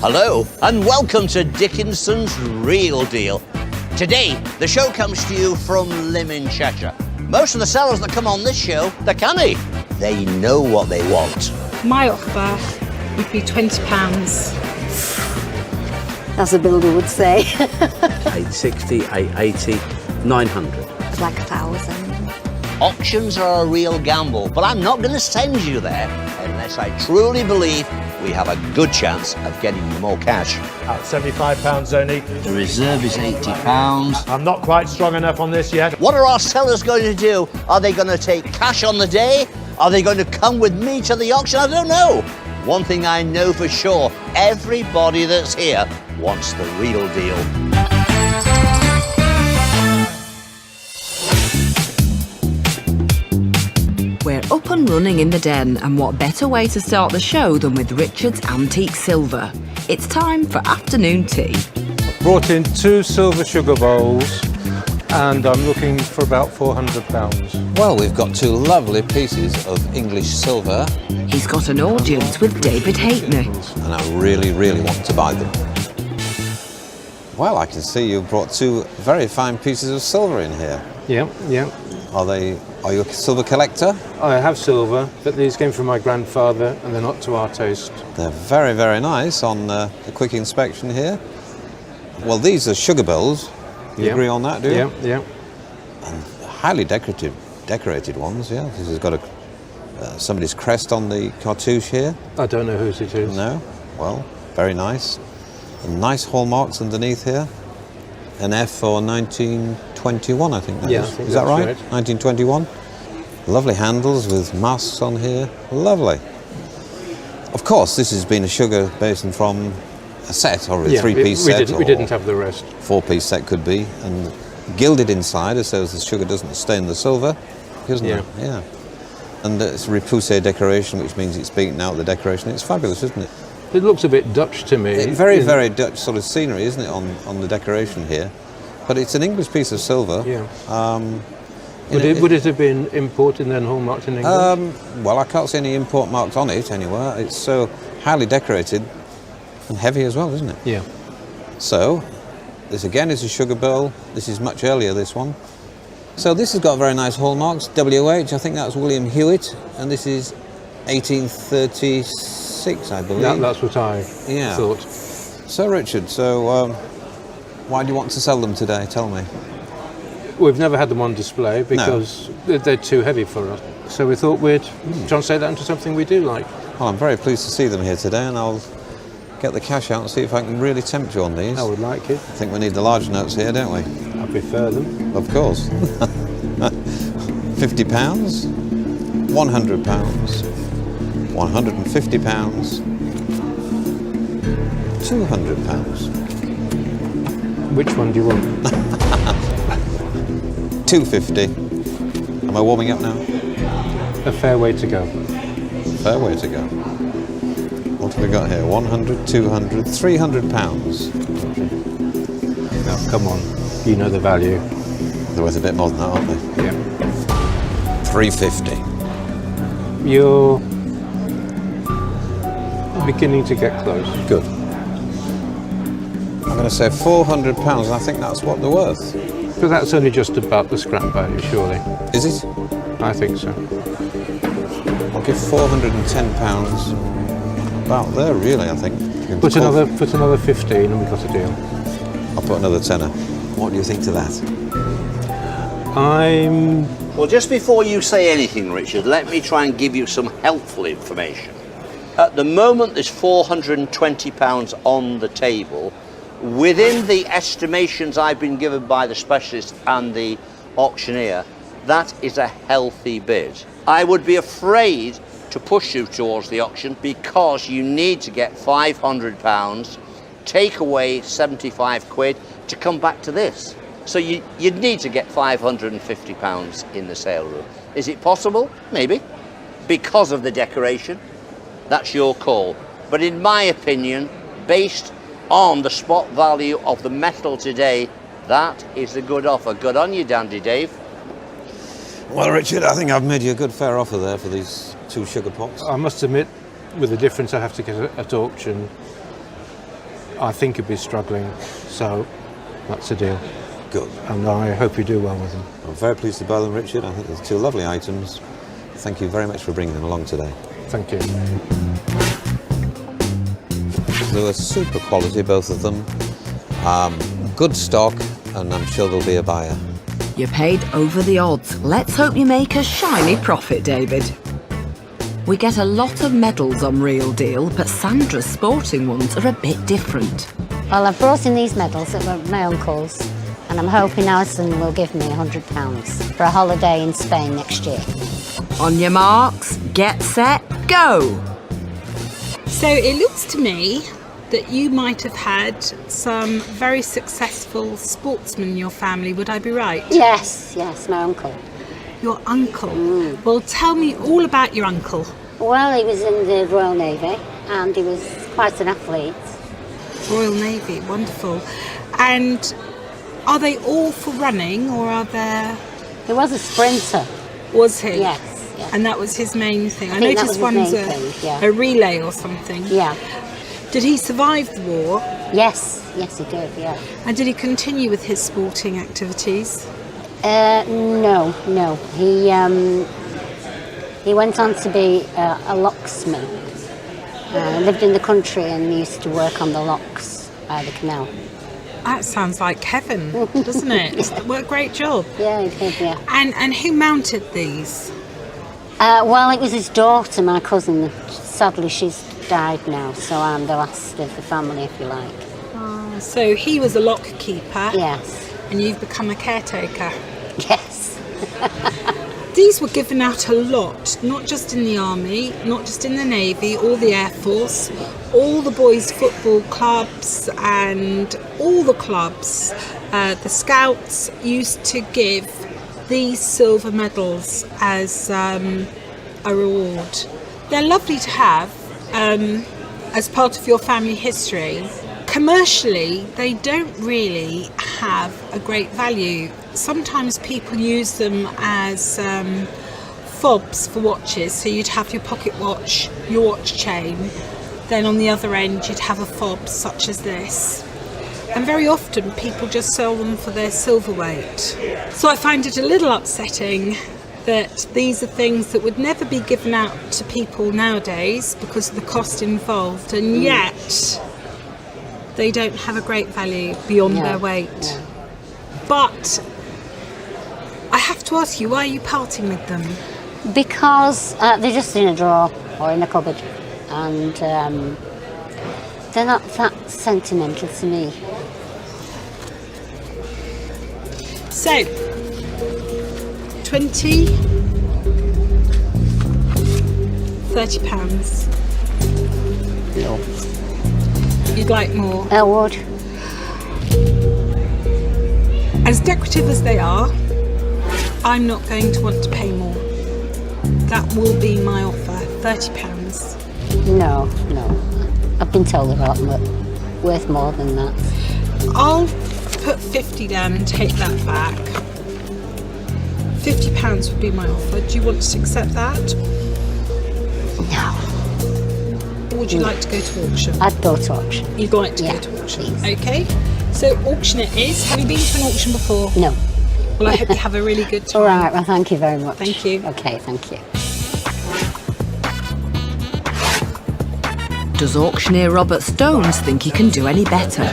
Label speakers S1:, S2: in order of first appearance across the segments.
S1: Hello, and welcome to Dickinson's Real Deal. Today, the show comes to you from Lymm in Cheshire. Most of the sellers that come on this show, they're canny. They know what they want.
S2: My bath would be £20.
S3: As a builder would say.
S4: 860, 880, 900.
S3: It's like 1,000.
S1: Auctions are a real gamble, but I'm not going to send you there unless I truly believe we have a good chance of getting you more cash.
S5: At £75 only.
S1: The reserve is £80.
S5: I'm not quite strong enough on this yet.
S1: What are our sellers going to do? Are they going to take cash on the day? Are they going to come with me to the auction? I don't know. One thing I know for sure, everybody that's here wants the real deal.
S6: We're up and running in the den, and what better way to start the show than with Richard's Antique Silver. It's time for afternoon tea.
S7: Brought in 2 silver sugar bowls, and I'm looking for about £400.
S8: Well, we've got 2 lovely pieces of English silver.
S6: He's got an audience with David Halfpenny.
S8: And I really, really want to buy them. Well, I can see you've brought 2 very fine pieces of silver in here.
S7: Yeah.
S8: Are you a silver collector?
S7: I have silver, but these came from my grandfather, and they're not to our taste.
S8: They're very, very nice on the quick inspection here. Well, these are sugar bowls. You agree on that, do you?
S7: Yeah.
S8: And highly decorated ones, yeah. This has got somebody's crest on the cartouche here.
S7: I don't know whose it is.
S8: No? Well, very nice. And nice hallmarks underneath here. An F for 1921, I think that is.
S7: Yeah, I think
S8: is that
S7: that's
S8: right? 1921. Lovely handles with masks on here. Lovely. Of course, this has been a sugar basin from a set, or a 3-piece set.
S7: We didn't have the rest.
S8: 4-piece set could be, and gilded inside so the sugar doesn't stain the silver, isn't it? Yeah. And it's repoussé decoration, which means it's beaten out the decoration. It's fabulous, isn't it?
S7: It looks a bit Dutch to me.
S8: Very, very Dutch sort of scenery, isn't it, on the decoration here? But it's an English piece of silver.
S7: Yeah. Would it have been imported and then hallmarked in England?
S8: Well, I can't see any import marks on it anywhere. It's so highly decorated and heavy as well, isn't it?
S7: Yeah.
S8: So, this again is a sugar bowl. This is much earlier, this one. So this has got very nice hallmarks. WH, I think that's William Hewitt, and this is 1836, I believe.
S7: That's what I thought.
S8: So, Richard, why do you want to sell them today? Tell me.
S7: We've never had them on display because they're too heavy for us. So we thought we'd translate that into something we do like.
S8: Well, I'm very pleased to see them here today, and I'll get the cash out and see if I can really tempt you on these.
S7: I would like it.
S8: I think we need the large notes here, don't we?
S7: I prefer them.
S8: Of course. £50, £100, £150, £200.
S7: Which one do you want?
S8: £250. Am I warming up now?
S7: A fair way to go.
S8: Fair way to go. What have we got here? 100, 200, £300.
S7: Now, come on. You know the value.
S8: They're worth a bit more than that, aren't they?
S7: Yeah.
S8: £350.
S7: You're beginning to get close.
S8: Good. I'm going to say £400, and I think that's what they're worth.
S7: But that's only just about the scrap value, surely.
S8: Is it?
S7: I think so.
S8: I'll give £410. About there, really, I think.
S7: Put another 15 and we've got a deal.
S8: I'll put another tenner. What do you think to that?
S1: Well, just before you say anything, Richard, let me try and give you some helpful information. At the moment, there's £420 on the table. Within the estimations I've been given by the specialist and the auctioneer, that is a healthy bid. I would be afraid to push you towards the auction because you need to get £500, take away 75 quid to come back to this. So you'd need to get £550 in the sale room. Is it possible? Maybe. Because of the decoration, that's your call. But in my opinion, based on the spot value of the metal today, that is a good offer. Good on you, Dandy Dave.
S8: Well, Richard, I think I've made you a good fair offer there for these 2 sugar pots.
S7: I must admit, with the difference I have to get at auction, I think he'd be struggling, so that's a deal.
S8: Good.
S7: And I hope you do well with them.
S8: I'm very pleased to buy them, Richard. I think they're two lovely items. Thank you very much for bringing them along today.
S7: Thank you.
S8: They were super quality, both of them. Good stock, and I'm sure there'll be a buyer.
S6: You paid over the odds. Let's hope you make a shiny profit, David. We get a lot of medals on Real Deal, but Sandra's sporting ones are a bit different.
S3: Well, I've brought in these medals that were my uncle's, and I'm hoping Alison will give me £100 for a holiday in Spain next year.
S6: On your marks, get set, go!
S2: So it looks to me that you might have had some very successful sportsmen in your family, would I be right?
S3: Yes, my uncle.
S2: Your uncle? Well, tell me all about your uncle.
S3: Well, he was in the Royal Navy, and he was quite an athlete.
S2: Royal Navy, wonderful. And are they all for running, or are there...
S3: He was a sprinter.
S2: Was he?
S3: Yes.
S2: And that was his main thing. I
S3: think that
S2: noticed
S3: was his
S2: one's
S3: main thing, yeah.
S2: a relay or something.
S3: Yeah.
S2: Did he survive the war?
S3: Yes, he did, yeah.
S2: And did he continue with his sporting activities?
S3: No. He went on to be a locksmith. Lived in the country and used to work on the locks by the canal.
S2: That sounds like heaven, doesn't it? What a great job.
S3: Yeah, he did, yeah.
S2: And who mounted these?
S3: Well, it was his daughter, my cousin. Sadly, she's died now, so I'm the last of the family, if you like.
S2: So he was a lock keeper.
S3: Yes.
S2: And you've become a caretaker.
S3: Yes.
S2: These were given out a lot, not just in the army, not just in the navy or the air force. All the boys' football clubs and all the clubs, the scouts used to give these silver medals as a reward. They're lovely to have as part of your family history. Commercially, they don't really have a great value. Sometimes people use them as fobs for watches. So you'd have your pocket watch, your watch chain, then on the other end you'd have a fob such as this. And very often people just sell them for their silver weight. So I find it a little upsetting that these are things that would never be given out to people nowadays because of the cost involved, and yet they don't have a great value beyond their weight.
S3: No.
S2: But I have to ask you, why are you parting with them?
S3: Because they're just in a drawer or in a cupboard, and they're not that sentimental to me.
S2: So, 20, £30.
S3: No.
S2: You'd like more?
S3: I would.
S2: As decorative as they are, I'm not going to want to pay more. That will be my offer, £30.
S3: No. I've been told about worth more than that.
S2: I'll put 50 down and take that back. £50 would be my offer. Do you want to accept that?
S3: No.
S2: Or would you like to go to auction?
S3: I'd go to auction.
S2: You'd like to
S3: Yeah,
S2: go to auction?
S3: please.
S2: Okay. So auction it is. Have you been to an auction before?
S3: No.
S2: Well, I hope you have a really good time.
S3: All right, well, thank you very much.
S2: Thank you.
S3: Okay, thank you.
S6: Does auctioneer Robert Stones think he can do any better?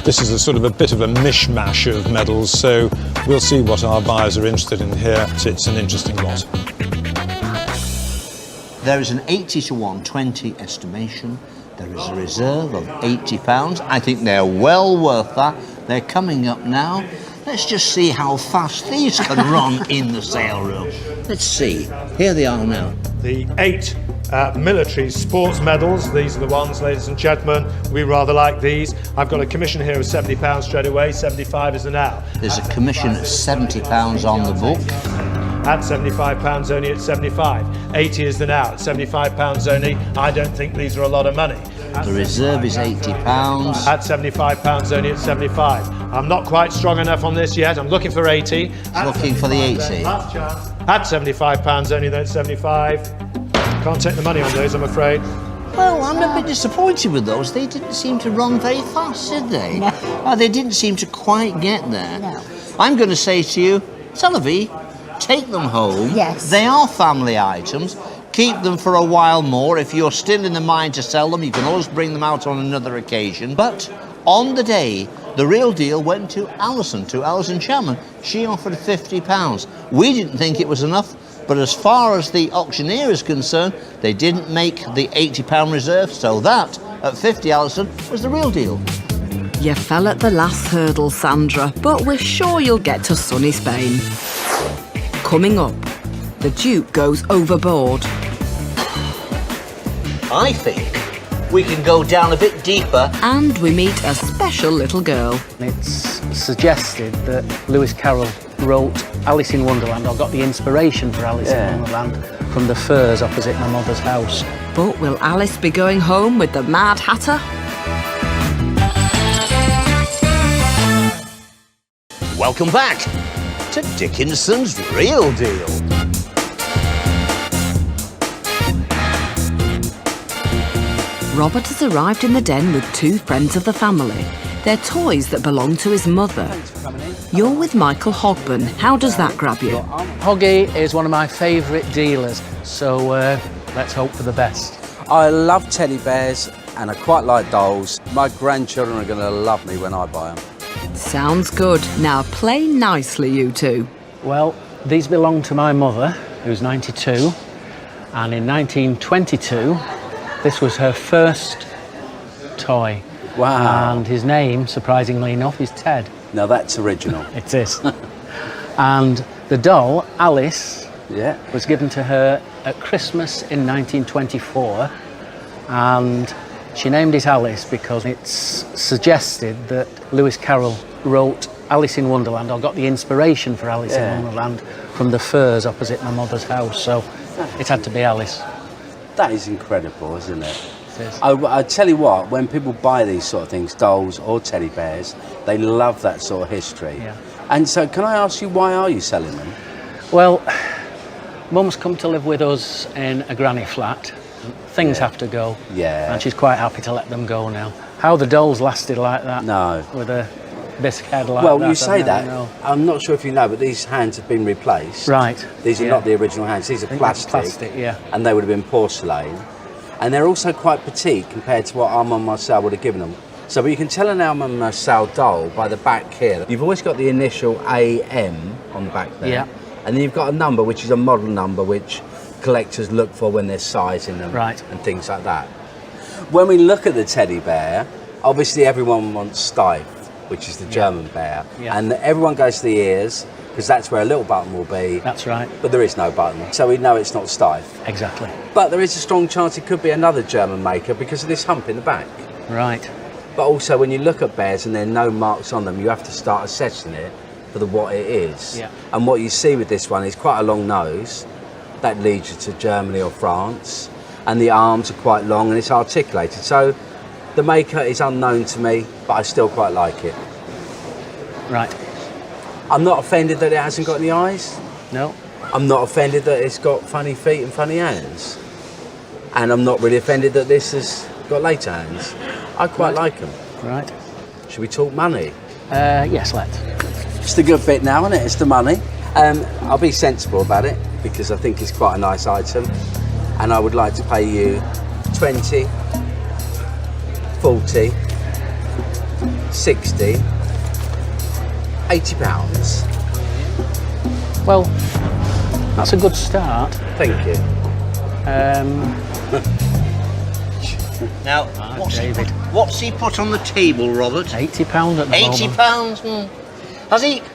S9: This is a sort of a bit of a mishmash of medals, so we'll see what our buyers are interested in here. It's an interesting lot.
S1: There is an 80 to 120 estimation. There is a reserve of £80. I think they're well worth that. They're coming up now. Let's just see how fast these can run in the sale room. Let's see. Here they are now.
S5: The 8 military sports medals. These are the ones, ladies and gentlemen. We rather like these. I've got a commission here of £70 straight away. 75 is the now.
S1: There's a commission of £70 on the book.
S5: At £75 only at 75. 80 is the now at £75 only. I don't think these are a lot of money.
S1: The reserve is £80.
S5: At £75 only at 75. I'm not quite strong enough on this yet. I'm looking for 80.
S1: Looking for the 80.
S5: At £75 only then at 75. Can't take the money on those, I'm afraid.
S1: Well, I'm a bit disappointed with those. They didn't seem to run very fast, did they?
S3: No.
S1: They didn't seem to quite get there.
S3: No.
S1: I'm going to say to you, Sullivan, take them home.
S3: Yes.
S1: They are family items. Keep them for a while more. If you're still in the mind to sell them, you can always bring them out on another occasion. But on the day, the real deal went to Alison Chapman. She offered £50. We didn't think it was enough. But as far as the auctioneer is concerned, they didn't make the £80 reserve, so that, at 50 Alison, was the real deal.
S6: You fell at the last hurdle, Sandra, but we're sure you'll get to sunny Spain. Coming up, the Duke goes overboard.
S1: I think we can go down a bit deeper.
S6: And we meet a special little girl.
S10: It's suggested that Lewis Carroll wrote Alice in Wonderland, or got the inspiration for Alice in Wonderland, from the firs opposite my mother's house.
S6: But will Alice be going home with the Mad Hatter?
S1: Welcome back to Dickinson's Real Deal.
S6: Robert has arrived in the den with two friends of the family. They're toys that belong to his mother. You're with Michael Hogburn. How does that grab you?
S10: Hoggy is one of my favourite dealers, so let's hope for the best.
S4: I love teddy bears and I quite like dolls. My grandchildren are going to love me when I buy them.
S6: Sounds good. Now play nicely, you two.
S10: Well, these belong to my mother, who's 92, and in 1922, this was her first toy.
S4: Wow.
S10: And his name, surprisingly enough, is Ted.
S4: Now that's original.
S10: It is. And the doll, Alice, was given to her at Christmas in 1924, and she named it Alice because it's suggested that Lewis Carroll wrote Alice in Wonderland, or got the inspiration for Alice in Wonderland, from the firs opposite my mother's house, so it had to be Alice.
S4: That is incredible, isn't it? I tell you what, when people buy these sort of things, dolls or teddy bears, they love that sort of history.
S10: Yeah.
S4: And so can I ask you, why are you selling them?
S10: Well, Mum's come to live with us in a granny flat. Things have to go.
S4: Yeah.
S10: And she's quite happy to let them go now. How the dolls lasted like that.
S4: No.
S10: With a bisque head like
S4: well,
S10: that.
S4: you say that.
S10: Know.
S4: I'm not sure if you know, but these hands have been replaced.
S10: Right.
S4: These are not the original hands. These are plastic.
S10: Plastic, yeah.
S4: And they would have been porcelain. And they're also quite petite compared to what Armand Marcel would have given them. So but you can tell an Armand Marcel doll by the back here. You've always got the initial AM on the back there.
S10: Yeah.
S4: And then you've got a number, which is a model number, which collectors look for when they're sizing them.
S10: Right.
S4: And things like that. When we look at the teddy bear, obviously everyone wants Steiff, which is the German bear.
S10: Yeah.
S4: And everyone goes to the ears, because that's where a little button will be.
S10: That's right.
S4: But there is no button, so we know it's not Steiff.
S10: Exactly.
S4: But there is a strong chance it could be another German maker because of this hump in the back.
S10: Right.
S4: But also when you look at bears and there are no marks on them, you have to start assessing it for what it is.
S10: Yeah.
S4: And what you see with this one is quite a long nose. That leads you to Germany or France. And the arms are quite long and it's articulated. So the maker is unknown to me, but I still quite like it.
S10: Right.
S4: I'm not offended that it hasn't got any eyes.
S10: No.
S4: I'm not offended that it's got funny feet and funny hands. And I'm not really offended that this has got later hands. I quite like them.
S10: Right.
S4: Should we talk money?
S10: Yes, let's.
S4: It's the good bit now, isn't it? It's the money. I'll be sensible about it because I think it's quite a nice item. And I would like to pay you 20, 40, 60, £80.
S10: Well, that's a good start.
S4: Thank you.
S1: Now, what's he put on the table, Robert?
S10: £80 at the
S1: £80?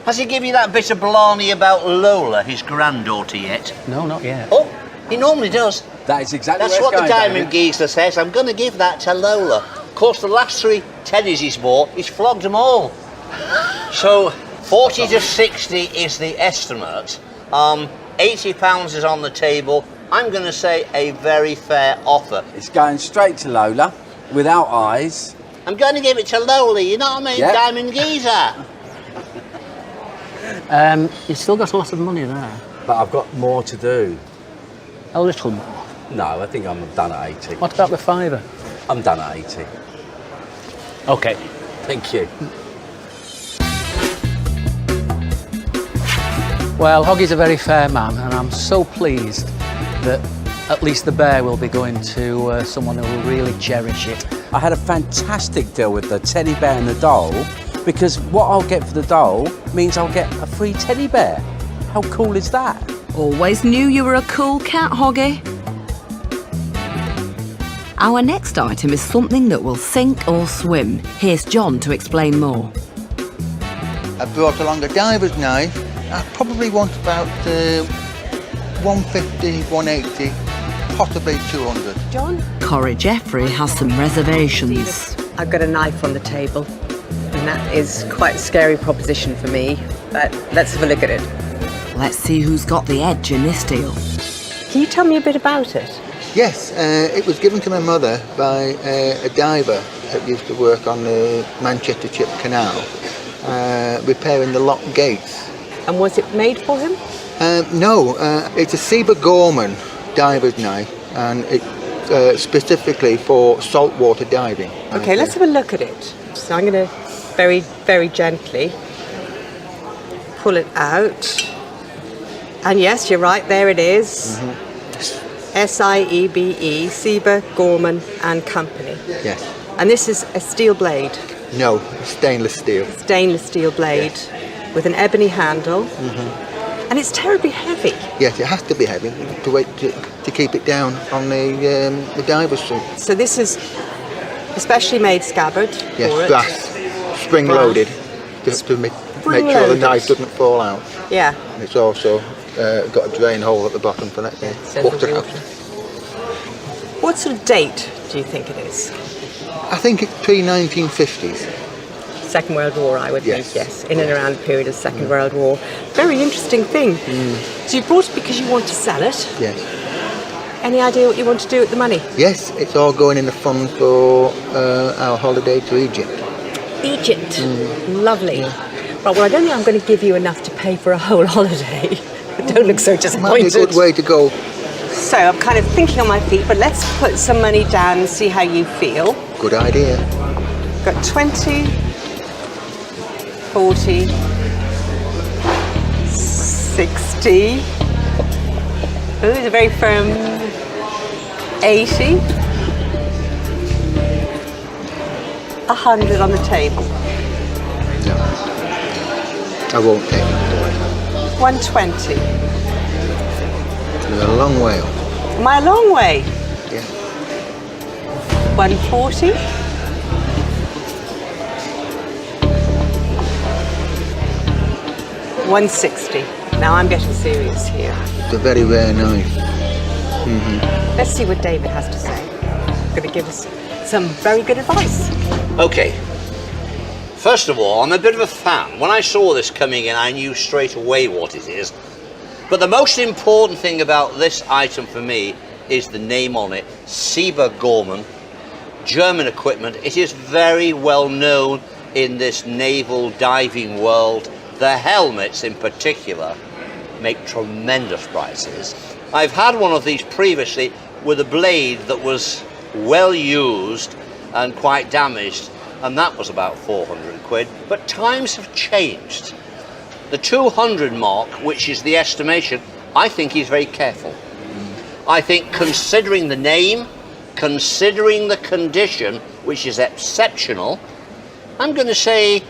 S1: Has he given you that bit of blarney about Lola, his granddaughter, yet?
S10: No, not yet.
S1: Oh, he normally does.
S4: That is exactly
S1: That's
S4: where
S1: what
S4: it's
S1: the
S4: going,
S1: diamond
S4: David.
S1: geezer says. I'm going to give that to Lola. Of course, the last 3 teddies he's bought, he's flogged them all. So, 40 to 60 is the estimate. £80 is on the table. I'm going to say a very fair offer.
S4: It's going straight to Lola, without eyes.
S1: I'm going to give it to Lola, you know what I mean?
S4: Yep.
S1: Diamond geezer.
S10: You've still got a lot of money there.
S4: But I've got more to do.
S10: A little more.
S4: No, I think I'm done at 80.
S10: What about the fiver?
S4: I'm done at 80.
S10: Okay.
S4: Thank you.
S10: Well, Hoggy's a very fair man, and I'm so pleased that at least the bear will be going to someone who will really cherish it.
S4: I had a fantastic deal with the teddy bear and the doll, because what I'll get for the doll means I'll get a free teddy bear. How cool is that?
S6: Always knew you were a cool cat, Hoggy. Our next item is something that will sink or swim. Here's John to explain more.
S11: I brought along a diver's knife. I probably want about 150, 180, possibly 200.
S12: John?
S6: Corrie Jeffrey has some reservations.
S12: I've got a knife on the table, and that is quite a scary proposition for me, but let's have a look at it.
S6: Let's see who's got the edge in this deal.
S12: Can you tell me a bit about it?
S11: Yes, it was given to my mother by a diver that used to work on the Manchester Chip Canal, repairing the lock gates.
S12: And was it made for him?
S11: No, it's a Seba Gorman diver's knife, and it's specifically for saltwater diving.
S12: Okay, let's have a look at it. So I'm going to very, very gently pull it out. And yes, you're right, there it is. S-I-E-B-E, Seba, Gorman and Company.
S11: Yes.
S12: And this is a steel blade.
S11: No, stainless steel.
S12: Stainless steel blade with an ebony handle. And it's terribly heavy.
S11: Yes, it has to be heavy to keep it down on the diver's suit.
S12: So this is a specially made scabbard
S11: Yes,
S12: for it.
S11: brass, spring-loaded, to make sure the knife doesn't fall out.
S12: Yeah.
S11: And it's also got a drain hole at the bottom for letting water out.
S12: What sort of date do you think it is?
S11: I think it's pre-1950s.
S12: Second World War, I would
S11: Yes.
S12: think, yes. In and around the period of the Second World War. Very interesting thing. So you brought it because you want to sell it.
S11: Yes.
S12: Any idea what you want to do with the money?
S11: Yes, it's all going in the fund for our holiday to Egypt.
S12: Egypt. Lovely. Right, well, I don't think I'm going to give you enough to pay for a whole holiday. Don't look so disappointed.
S11: Might be a good way to go.
S12: So I'm kind of thinking on my feet, but let's put some money down and see how you feel.
S11: Good idea.
S12: Got 20, 40, 60. Oh, it's a very firm 80. 100 on the table.
S11: No, I won't take it.
S12: 120.
S11: We're a long way off.
S12: Am I a long way?
S11: Yeah.
S12: 140. 160. Now I'm getting serious here.
S11: It's a very rare knife.
S12: Let's see what David has to say. He's going to give us some very good advice.
S1: Okay. First of all, I'm a bit of a fan. When I saw this coming in, I knew straight away what it is. But the most important thing about this item for me is the name on it, Seba Gorman, German equipment. It is very well known in this naval diving world. The helmets in particular make tremendous prices. I've had one of these previously with a blade that was well used and quite damaged, and that was about 400 quid. But times have changed. The 200 mark, which is the estimation, I think he's very careful. I think considering the name, considering the condition, which is exceptional, I'm going to say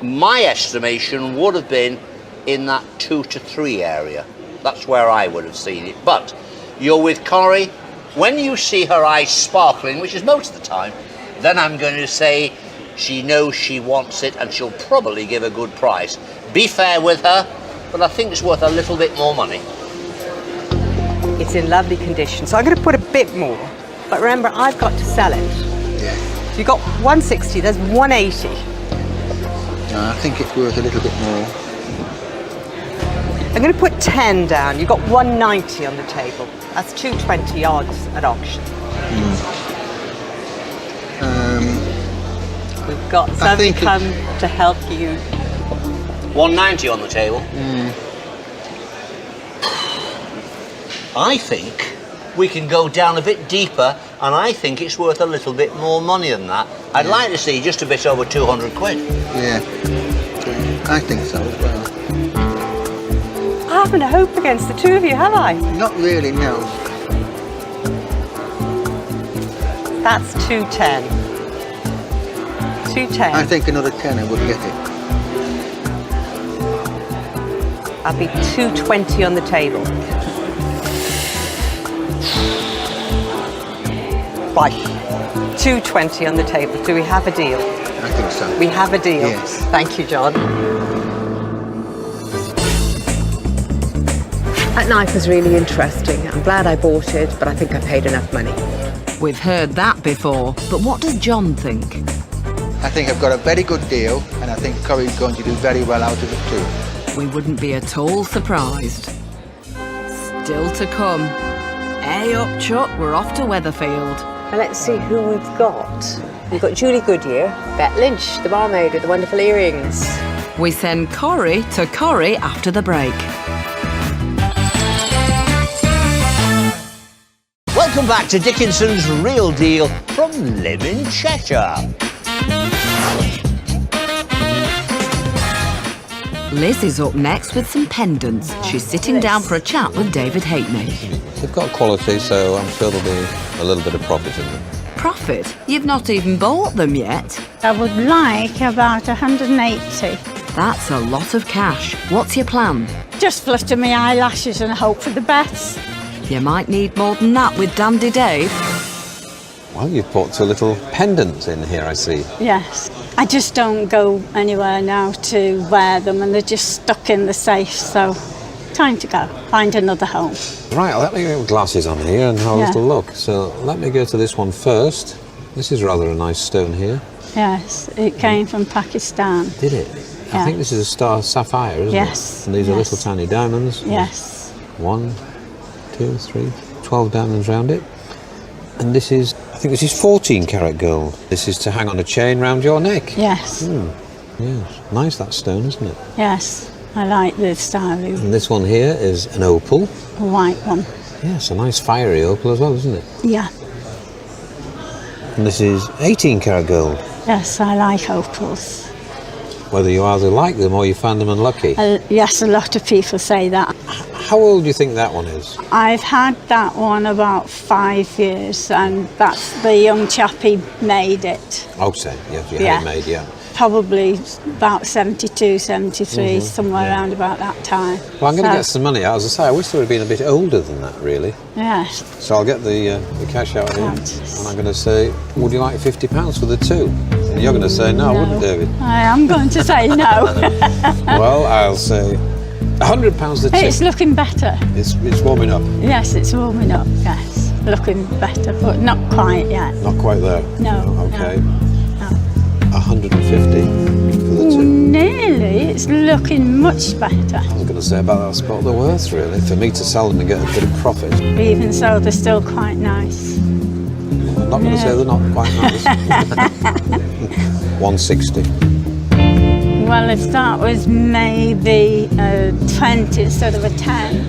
S1: my estimation would have been in that 2 to 3 area. That's where I would have seen it. But you're with Corrie. When you see her eyes sparkling, which is most of the time, then I'm going to say she knows she wants it and she'll probably give a good price. Be fair with her, but I think it's worth a little bit more money.
S12: It's in lovely condition, so I'm going to put a bit more. But remember, I've got to sell it.
S11: Yeah.
S12: So you've got 160, there's 180.
S11: No, I think it's worth a little bit more.
S12: I'm going to put 10 down. You've got 190 on the table. That's 220 odds at auction. We've got somebody come to help you.
S1: 190 on the table. I think we can go down a bit deeper, and I think it's worth a little bit more money than that. I'd like to see just a bit over 200 quid.
S11: Yeah, I think so as well.
S12: I haven't a hope against the two of you, have I?
S11: Not really, no.
S12: That's 210. 210.
S11: I think another tenner would get it.
S12: I'll be 220 on the table. Right, 220 on the table. Do we have a deal?
S11: I think so.
S12: We have a deal.
S11: Yes.
S12: Thank you, John. That knife was really interesting. I'm glad I bought it, but I think I paid enough money.
S6: We've heard that before, but what does John think?
S11: I think I've got a very good deal, and I think Corrie's going to do very well out of it too.
S6: We wouldn't be at all surprised. Still to come. Hey up, Chuck, we're off to Weatherfield.
S12: Now let's see who we've got. We've got Julie Goodyear, Bet Lynch, the barmaid with the wonderful earrings.
S6: We send Corrie to Corrie after the break.
S1: Welcome back to Dickinson's Real Deal from Live in Cheshire.
S6: Liz is up next with some pendants. She's sitting down for a chat with David Halkney.
S8: They've got quality, so I'm sure there'll be a little bit of profit in them.
S6: Profit? You've not even bought them yet.
S13: I would like about 180.
S6: That's a lot of cash. What's your plan?
S13: Just flutter my eyelashes and hope for the best.
S6: You might need more than that with Dandy Dave.
S8: Well, you've bought 2 little pendants in here, I see.
S13: Yes. I just don't go anywhere now to wear them, and they're just stuck in the safe, so time to go. Find another home.
S8: Right, let me get glasses on here and have a little look. So let me go to this one first. This is rather a nice stone here.
S13: Yes, it came from Pakistan.
S8: Did it? I think this is a star sapphire, isn't it?
S13: Yes.
S8: And these are little tiny diamonds.
S13: Yes.
S8: 1, 2, 3, 12 diamonds round it. And this is, I think this is 14 karat gold. This is to hang on a chain round your neck.
S13: Yes.
S8: Yes. Nice, that stone, isn't it?
S13: Yes, I like the style.
S8: And this one here is an opal.
S13: A white one.
S8: Yes, a nice fiery opal as well, isn't it?
S13: Yeah.
S8: And this is 18 karat gold.
S13: Yes, I like opals.
S8: Whether you either like them or you find them unlucky.
S13: Yes, a lot of people say that.
S8: How old do you think that one is?
S13: I've had that one about 5 years, and that's the young chappie made it.
S8: Oh, say, yeah, handmade, yeah.
S13: Probably about 72, 73, somewhere around about that time.
S8: Well, I'm going to get some money out. As I say, I wish they would have been a bit older than that, really.
S13: Yes.
S8: So I'll get the cash out here, and I'm going to say, would you like £50 for the 2? And you're going to say, no, I wouldn't, David.
S13: I am going to say no.
S8: Well, I'll say £100 the 2.
S13: It's looking better.
S8: It's warming up.
S13: Yes, it's warming up, yes. Looking better, but not quite yet.
S8: Not quite there?
S13: No.
S8: Okay.
S13: No.
S8: 150 for the 2.
S13: Nearly. It's looking much better.
S8: I was going to say about that spot they're worth, really. For me to sell them and get a bit of profit.
S13: Even so, they're still quite nice.
S8: I'm not going to say they're not quite nice. 160.
S13: Well, if that was maybe a 20 instead of a 10.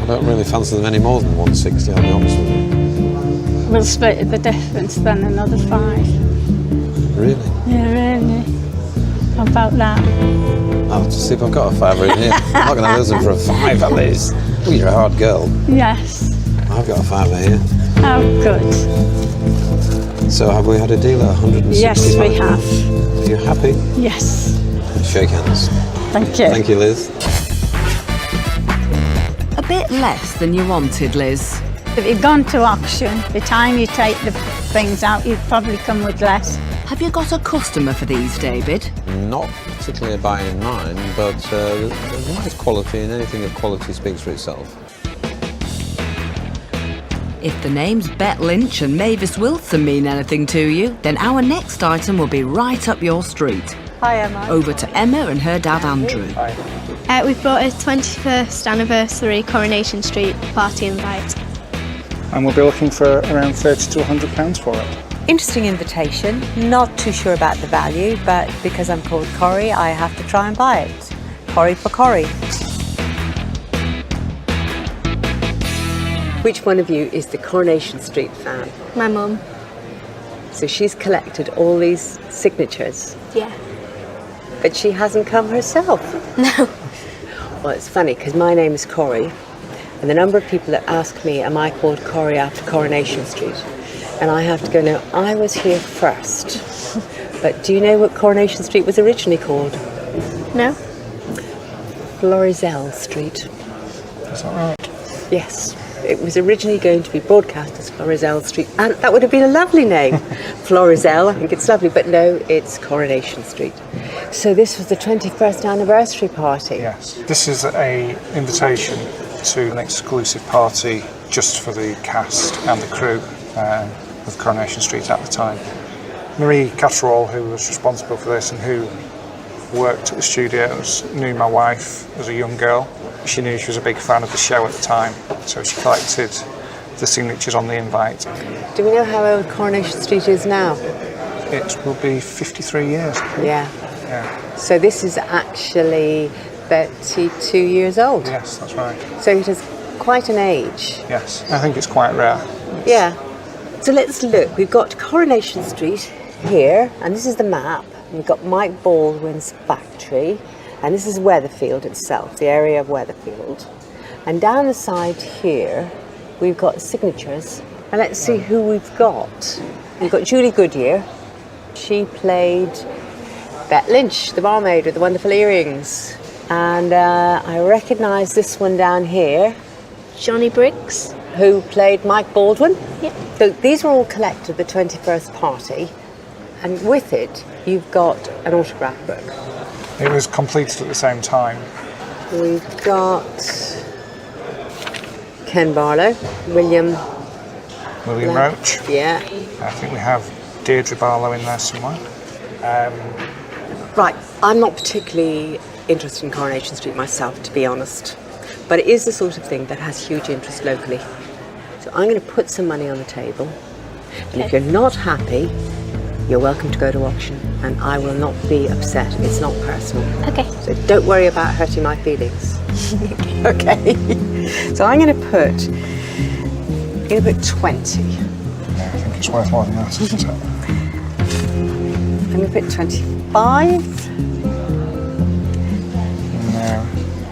S8: I don't really fancy them any more than 160, I'll be honest with you.
S13: We'll split the difference then, another 5.
S8: Really?
S13: Yeah, really. How about that?
S8: I'll just see if I've got a fiver in here. I'm not going to lose them for a 5 at least. Oh, you're a hard girl.
S13: Yes.
S8: I've got a fiver here.
S13: Oh, good.
S8: So have we had a deal at 160?
S13: Yes, we have.
S8: Are you happy?
S13: Yes.
S8: Shake hands.
S13: Thank you.
S8: Thank you, Liz.
S6: A bit less than you wanted, Liz.
S13: If you've gone to auction, by the time you take the things out, you'd probably come with less.
S6: Have you got a customer for these, David?
S8: Not particularly a buy in mind, but there's nice quality, and anything of quality speaks for itself.
S6: If the names Bet Lynch and Mavis Wilson mean anything to you, then our next item will be right up your street.
S12: Hi, Emma.
S6: Over to Emma and her dad Andrew.
S14: We've bought a 21st anniversary Coronation Street party invite.
S15: And we'll be looking for around £30 to £100 for it.
S12: Interesting invitation. Not too sure about the value, but because I'm called Corrie, I have to try and buy it. Corrie for Corrie. Which one of you is the Coronation Street fan?
S14: My mum.
S12: So she's collected all these signatures,
S14: Yeah.
S12: but she hasn't come herself.
S14: No.
S12: Well, it's funny because my name is Corrie, and the number of people that ask me, am I called Corrie after Coronation Street? And I have to go, no, I was here first. But do you know what Coronation Street was originally called?
S14: No.
S12: Florizel Street.
S15: Is that right?
S12: Yes. It was originally going to be broadcast as Florizel Street, and that would have been a lovely name. Florizel, I think it's lovely, but no, it's Coronation Street. So this was the 21st anniversary party.
S15: Yes. This is a invitation to an exclusive party just for the cast and the crew of Coronation Street at the time. Marie Catterall, who was responsible for this and who worked at the studios, knew my wife as a young girl. She knew she was a big fan of the show at the time, so she collected the signatures on the invite.
S12: Do we know how old Coronation Street is now?
S15: It will be 53 years.
S12: Yeah.
S15: Yeah.
S12: So this is actually 32 years old.
S15: Yes, that's right.
S12: So it is quite an age.
S15: Yes, I think it's quite rare.
S12: Yeah. So let's look. We've got Coronation Street here, and this is the map. We've got Mike Baldwin's factory, and this is Weatherfield itself, the area of Weatherfield. And down the side here, we've got signatures. And let's see who we've got. We've got Julie Goodyear. She played Bette Lynch, the barmaid with the wonderful earrings. And I recognise this one down here.
S14: Johnny Briggs.
S12: Who played Mike Baldwin.
S14: Yep.
S12: So these were all collected at the 21st party. And with it, you've got an autograph book.
S15: It was completed at the same time.
S12: We've got Ken Barlow, William
S15: Roach.
S12: Yeah.
S15: I think we have Deirdre Barlow in there somewhere.
S12: Right, I'm not particularly interested in Coronation Street myself, to be honest. But it is the sort of thing that has huge interest locally. So I'm going to put some money on the table. And if you're not happy, you're welcome to go to auction. And I will not be upset. It's not personal.
S14: Okay.
S12: So don't worry about hurting my feelings. Okay. So I'm going to put 20.
S15: Yeah, I think it's worth more than that, isn't it?
S12: I'm going to put 25.
S15: No.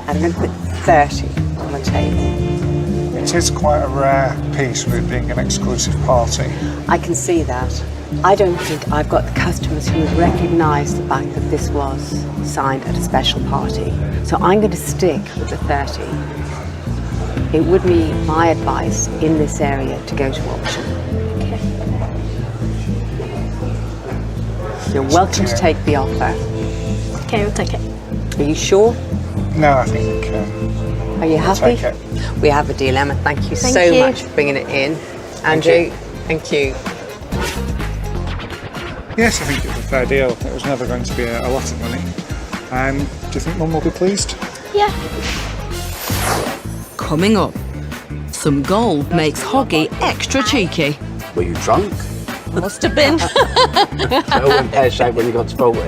S12: And I'm going to put 30 on the table.
S15: It is quite a rare piece with it being an exclusive party.
S12: I can see that. I don't think I've got the customers who recognise the fact that this was signed at a special party. So I'm going to stick with the 30. It would be my advice in this area to go to auction.
S14: Okay.
S12: You're welcome to take the offer.
S14: Okay, we'll take it.
S12: Are you sure?
S15: No, I think.
S12: Are you
S15: I'll
S12: happy?
S15: take it.
S12: We have a deal, Emma. Thank you
S14: Thank
S12: so
S14: you.
S12: much for bringing it in. Andrew, thank you.
S15: Yes, I think it was a fair deal. It was never going to be a lot of money. Do you think Mum will be pleased?
S14: Yeah.
S6: Coming up, some gold makes Hoggy extra cheeky.
S4: Were you drunk?
S6: Must have been.
S4: It all went pear-shaped when you got to 40.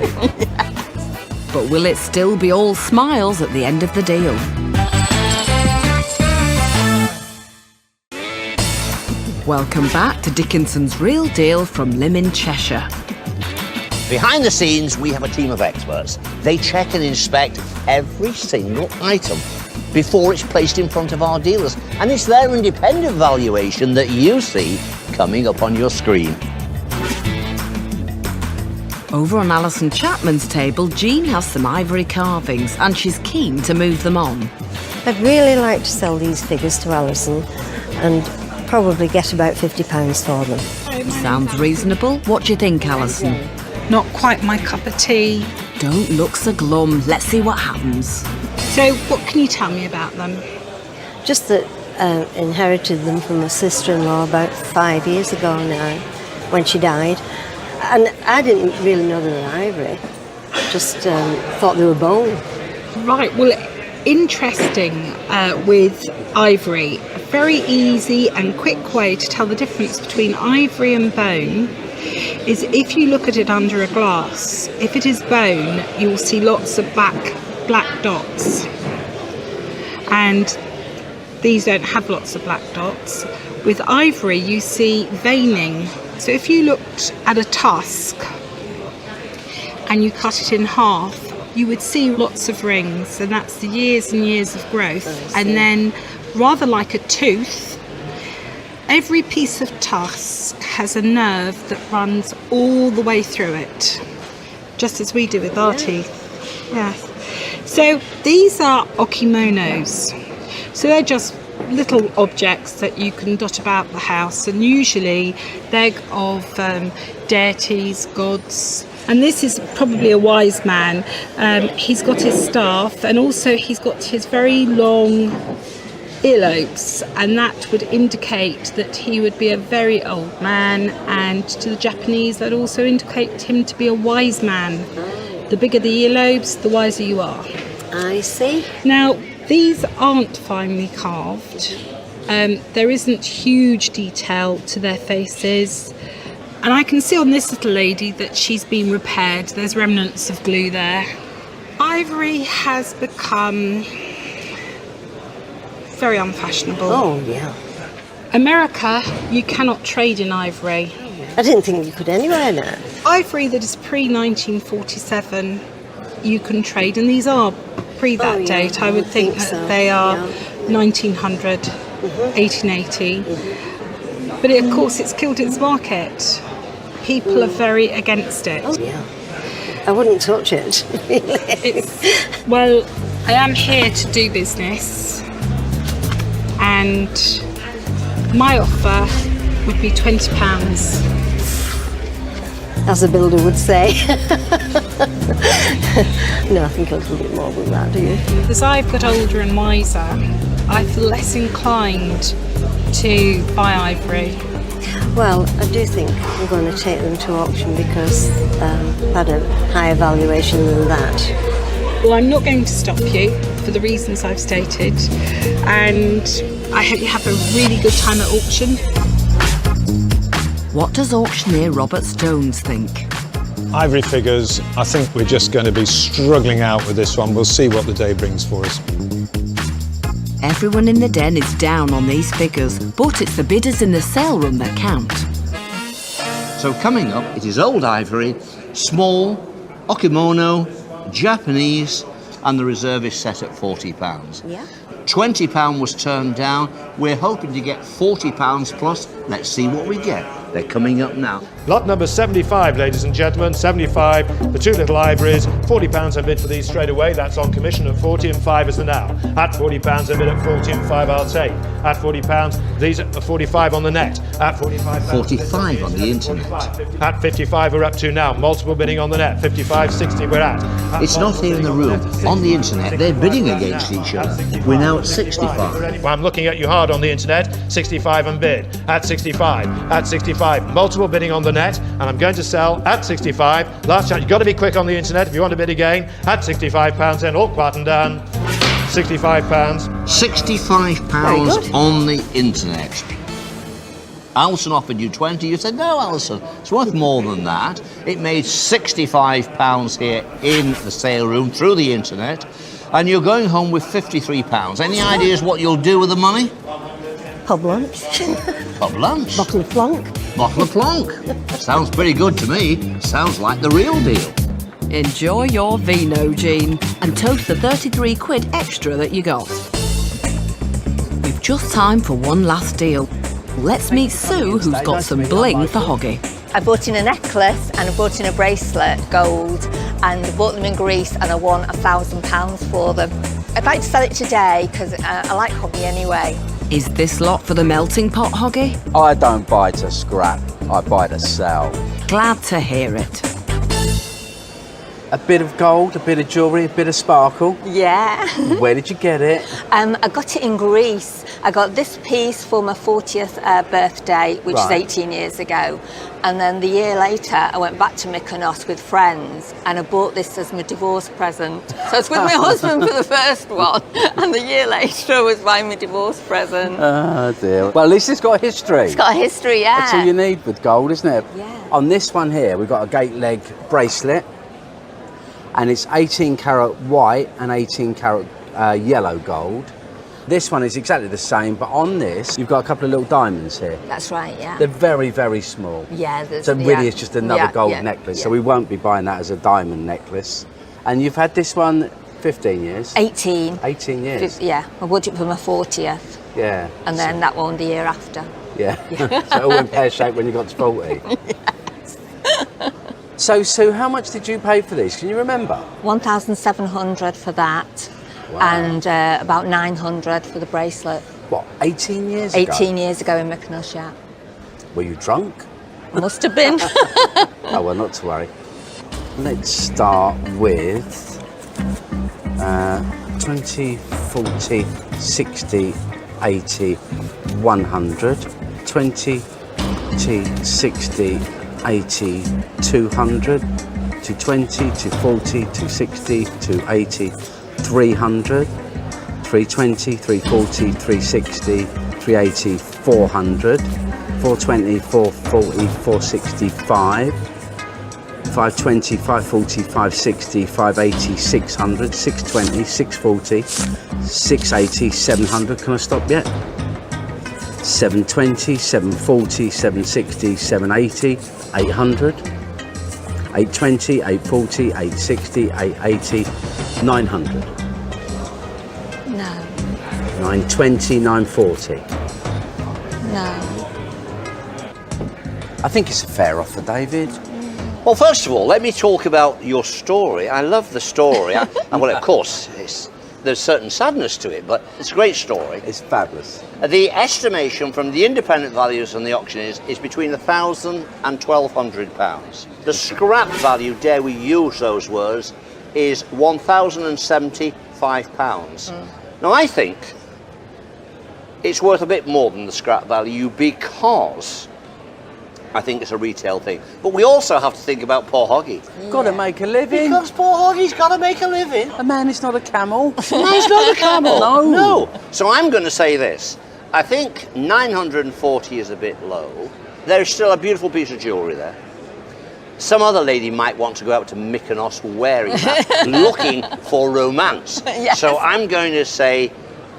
S6: But will it still be all smiles at the end of the deal? Welcome back to Dickinson's Real Deal from Lymin, Cheshire.
S1: Behind the scenes, we have a team of experts. They check and inspect every single item before it's placed in front of our dealers. And it's their independent valuation that you see coming up on your screen.
S6: Over on Alison Chapman's table, Jean has some ivory carvings and she's keen to move them on.
S16: I'd really like to sell these figures to Alison and probably get about £50 for them.
S6: Sounds reasonable. What do you think, Alison?
S2: Not quite my cup of tea.
S6: Don't look so glum. Let's see what happens.
S2: So what can you tell me about them?
S16: Just that inherited them from my sister-in-law about 5 years ago now, when she died. And I didn't really know they were ivory, just thought they were bone.
S2: Right, well, interesting with ivory. A very easy and quick way to tell the difference between ivory and bone is if you look at it under a glass. If it is bone, you'll see lots of black dots. And these don't have lots of black dots. With ivory, you see veining. So if you looked at a tusk and you cut it in half, you would see lots of rings, and that's the years and years of growth. And then, rather like a tooth, every piece of tusk has a nerve that runs all the way through it, just as we do with our teeth. Yes. So these are okimonos. So they're just little objects that you can dot about the house, and usually they're of deities, gods. And this is probably a wise man. He's got his staff, and also he's got his very long earlobes, and that would indicate that he would be a very old man, and to the Japanese that also indicate him to be a wise man. The bigger the earlobes, the wiser you are.
S16: I see.
S2: Now, these aren't finely carved. There isn't huge detail to their faces. And I can see on this little lady that she's been repaired. There's remnants of glue there. Ivory has become very unfashionable.
S16: Oh, yeah.
S2: America, you cannot trade in ivory.
S16: I didn't think you could anywhere now.
S2: Ivory that is pre-1947, you can trade, and these are pre that date. I would think that they are 1900, 1880. But of course, it's killed its market. People are very against it.
S16: Oh, yeah. I wouldn't touch it.
S2: Well, I am here to do business, and my offer would be £20.
S16: As a builder would say. No, I think a little bit more than that, do you?
S2: As I've got older and wiser, I feel less inclined to buy ivory.
S16: Well, I do think I'm going to take them to auction because I've had a higher valuation than that.
S2: Well, I'm not going to stop you for the reasons I've stated, and I hope you have a really good time at auction.
S6: What does auctioneer Robert Stones think?
S9: Ivory figures, I think we're just going to be struggling out with this one. We'll see what the day brings for us.
S6: Everyone in the den is down on these figures, but it's the bidders in the sale room that count.
S1: So coming up, it is old ivory, small, okimono, Japanese, and the reserve is set at £40.
S16: Yeah.
S1: £20 was turned down. We're hoping to get £40 plus. Let's see what we get. They're coming up now.
S5: Lot number 75, ladies and gentlemen, 75, the two little ivories, £40 a bid for these straight away. That's on commission at 40 and 5 is the now. At £40 a bid at 40 and 5 I'll take. At £40, these are 45 on the net. At £45,
S1: 45 on the internet.
S5: At 55 we're up to now. Multiple bidding on the net. 55, 60 we're at.
S1: It's not here in the room. On the internet, they're bidding against each other. We're now at 65.
S5: Well, I'm looking at you hard on the internet. 65 and bid. At 65. At 65. Multiple bidding on the net, and I'm going to sell at 65. Last chance. You've got to be quick on the internet if you want to bid again. At £65 then, all quiet and done. £65.
S1: £65 on the internet. Alison offered you 20. You said, no, Alison, it's worth more than that. It made £65 here in the sale room through the internet, and you're going home with £53. Any ideas what you'll do with the money?
S16: Pub lunch.
S1: Pub lunch?
S16: Bottle of plonk.
S1: Bottle of plonk. Sounds pretty good to me. Sounds like the real deal.
S6: Enjoy your vino, Jean, and toast the 33 quid extra that you got. We've just time for one last deal. Let's meet Sue, who's got some bling for Hoggy.
S17: I bought in a necklace and I bought in a bracelet, gold, and I bought them in Greece and I won £1,000 for them. I'd like to sell it today because I like Hoggy anyway.
S6: Is this lot for the melting pot, Hoggy?
S4: I don't buy to scrap, I buy to sell.
S6: Glad to hear it.
S4: A bit of gold, a bit of jewellery, a bit of sparkle.
S17: Yeah.
S4: Where did you get it?
S17: I got it in Greece. I got this piece for my 40th birthday, which is 18 years ago. And then the year later, I went back to Mykonos with friends and I bought this as my divorce present. So I was with my husband for the first one, and the year later I was buying my divorce present.
S4: Oh dear. Well, at least it's got history.
S17: It's got a history, yeah.
S4: That's all you need with gold, isn't it?
S17: Yeah.
S4: On this one here, we've got a gate leg bracelet, and it's 18 carat white and 18 carat yellow gold. This one is exactly the same, but on this, you've got a couple of little diamonds here.
S17: That's right, yeah.
S4: They're very, very small.
S17: Yeah.
S4: So really it's just another gold necklace, so we won't be buying that as a diamond necklace. And you've had this one 15 years?
S17: 18.
S4: 18 years?
S17: Yeah, I bought it for my 40th.
S4: Yeah.
S17: And then that one the year after.
S4: Yeah. So it all went pear-shaped when you got to 40. Yes. So, Sue, how much did you pay for these? Can you remember?
S17: 1,700 for that.
S4: Wow.
S17: And about 900 for the bracelet.
S4: What, 18 years ago?
S17: 18 years ago in Mykonos, yeah.
S4: Were you drunk?
S17: Must have been.
S4: Oh, well, not to worry. Let's start with 20, 40, 60, 80, 100. 20, 60, 80, 200. 220, 240, 260, 280, 300. 320, 340, 360, 380, 400. 420, 440, 465. 520, 540, 560, 580, 600, 620, 640, 680, 700. Can I stop yet? 720, 740, 760, 780, 800, 820, 840, 860, 880, 900.
S17: No.
S4: 920, 940.
S17: No.
S4: I think it's a fair offer, David.
S1: Well, first of all, let me talk about your story. I love the story. And well, of course, there's certain sadness to it, but it's a great story.
S4: It's fabulous.
S1: The estimation from the independent values on the auction is between £1,000 and £1,200. The scrap value, dare we use those words, is £1,075. Now, I think it's worth a bit more than the scrap value because I think it's a retail thing. But we also have to think about poor Hoggy.
S4: Got to make a living.
S1: Because poor Hoggy's got to make a living.
S4: A man is not a camel.
S1: A man's not a camel.
S4: No.
S1: So I'm going to say this. I think 940 is a bit low. There's still a beautiful piece of jewellery there. Some other lady might want to go out to Mykonos wearing that, looking for romance.
S17: Yes.
S1: So I'm going to say,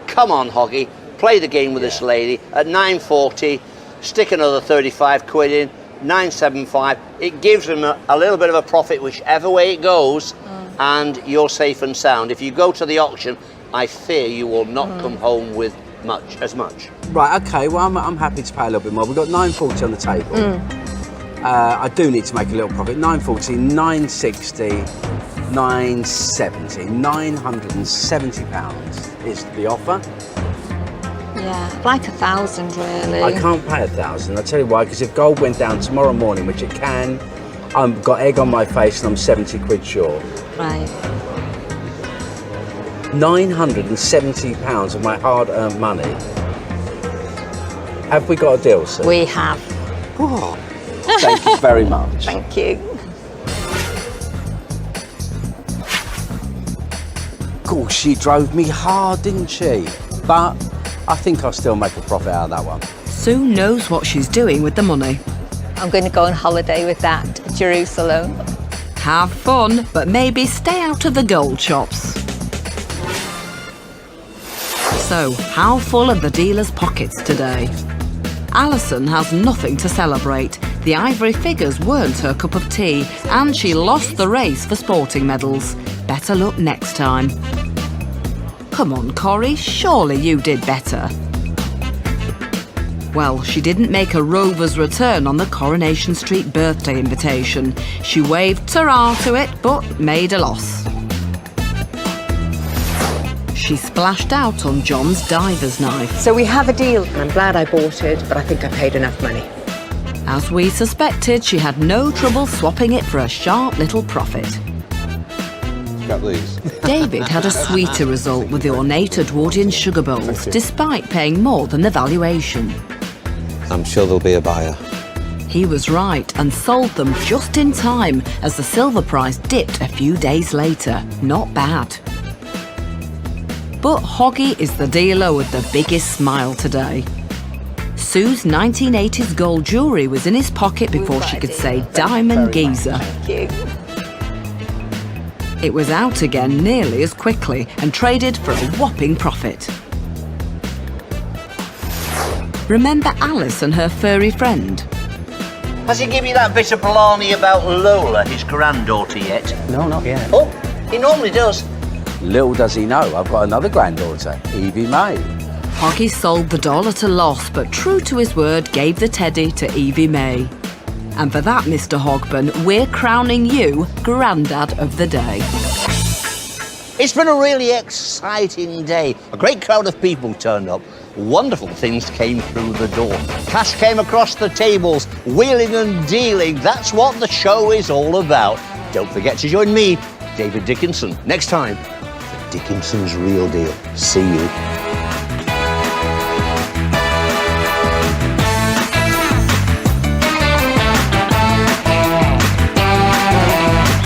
S1: come on, Hoggy, play the game with this lady. At 940, stick another 35 quid in, 975. It gives them a little bit of a profit whichever way it goes, and you're safe and sound. If you go to the auction, I fear you will not come home with as much.
S4: Right, okay, well, I'm happy to pay a little bit more. We've got 940 on the table. I do need to make a little profit. 940, 960, 970, £970 is the offer.
S17: Yeah, like 1,000 really.
S4: I can't pay 1,000. I'll tell you why, because if gold went down tomorrow morning, which it can, I've got egg on my face and I'm 70 quid short.
S17: Right.
S4: £970 of my hard-earned money. Have we got a deal, sir?
S17: We have.
S4: Oh, thank you very much.
S17: Thank you.
S4: Cool, she drove me hard, didn't she? But I think I'll still make a profit out of that one.
S6: Sue knows what she's doing with the money.
S17: I'm going to go on holiday with that to Jerusalem.
S6: Have fun, but maybe stay out of the gold shops. So, how full are the dealer's pockets today? Alison has nothing to celebrate. The ivory figures weren't her cup of tea, and she lost the race for sporting medals. Better luck next time. Come on, Corrie, surely you did better. Well, she didn't make a rover's return on the Coronation Street birthday invitation. She waved ta-ra to it, but made a loss. She splashed out on John's diver's knife.
S12: So we have a deal, and I'm glad I bought it, but I think I paid enough money.
S6: As we suspected, she had no trouble swapping it for a sharp little profit.
S8: Got these.
S6: David had a sweeter result with the ornate Edwardian sugar bowls, despite paying more than the valuation.
S8: I'm sure there'll be a buyer.
S6: He was right and sold them just in time as the silver price dipped a few days later. Not bad. But Hoggy is the dealer with the biggest smile today. Sue's 1980s gold jewellery was in his pocket before she could say diamond geezer.
S17: Thank you.
S6: It was out again nearly as quickly and traded for a whopping profit. Remember Alice and her furry friend?
S1: Has he given you that bit of blarney about Lola, his granddaughter, yet?
S10: No, not yet.
S1: Oh, he normally does.
S4: Little does he know, I've got another granddaughter, Evie May.
S6: Hoggy sold the doll at a loss, but true to his word, gave the teddy to Evie May. And for that, Mr. Hogburn, we're crowning you Grandad of the Day.
S1: It's been a really exciting day. A great crowd of people turned up. Wonderful things came through the door. Cash came across the tables, wheeling and dealing. That's what the show is all about. Don't forget to join me, David Dickinson, next time for Dickinson's Real Deal. See you.